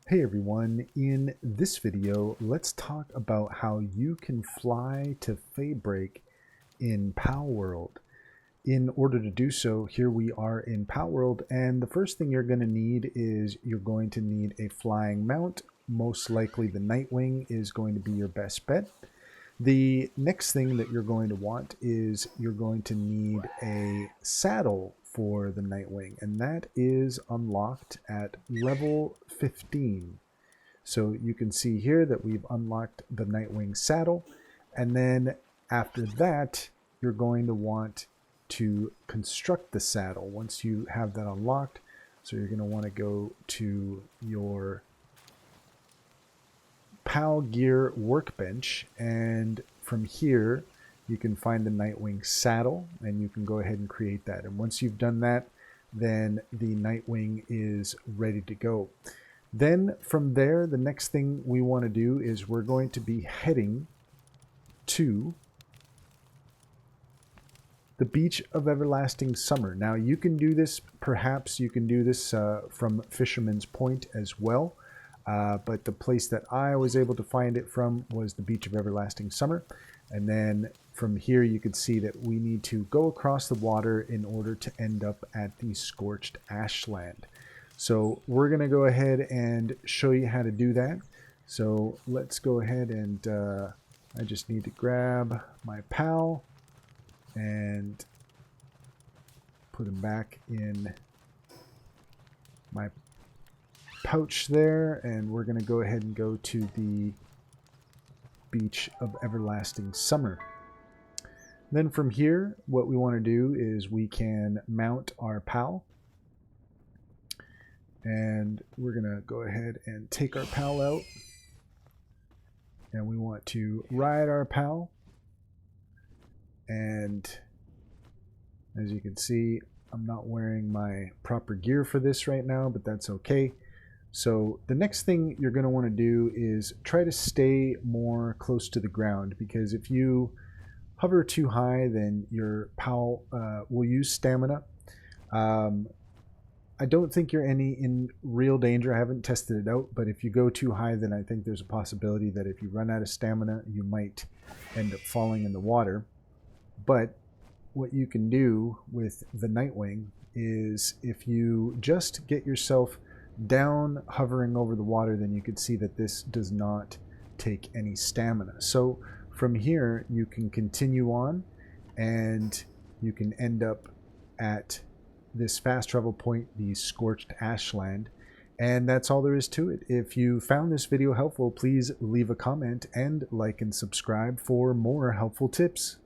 Hey everyone, in this video let's talk about how you can fly to Feybreak in Palworld. In order to do so, here we are in Palworld, and the first thing you're going to need is you're going to need a flying mount. Most likely the Nightwing is going to be your best bet. The next thing that you're going to want is you're going to need a saddle for the Nightwing, and that is unlocked at level 15. So you can see here that we've unlocked the Nightwing saddle, and then after that you're going to want to construct the saddle once you have that unlocked. So you're going to want to go to your PAL gear workbench, and from here you can find the Nightwing saddle, and you can go ahead and create that. And once you've done that, then the Nightwing is ready to go. Then from there, the next thing we want to do is we're going to be heading to the Beach of Everlasting Summer. Now you can do this, perhaps you can do this from Fisherman's Point as well. But the place that I was able to find it from was the Beach of Everlasting Summer. And then from here you can see that we need to go across the water in order to end up at the Scorched Ashland. So we're going to go ahead and show you how to do that. So let's go ahead and I just need to grab my pal and put him back in my pouch there, and we're going to go ahead and go to the Beach of Everlasting Summer. Then from here, what we want to do is we can mount our pal, and we're going to go ahead and take our pal out, and we want to ride our pal. And as you can see, I'm not wearing my proper gear for this right now, but that's okay. So the next thing you're going to want to do is try to stay more close to the ground, because if you hover too high, then your pal will use stamina. I don't think you're in real danger. I haven't tested it out, but if you go too high, then I think there's a possibility that if you run out of stamina, you might end up falling in the water. But what you can do with the Nightwing is if you just get yourself down hovering over the water, then you can see that this does not take any stamina. So from here you can continue on, and you can end up at this fast travel point, the Scorched Ashland. And that's all there is to it. If you found this video helpful, please leave a comment and like and subscribe for more helpful tips.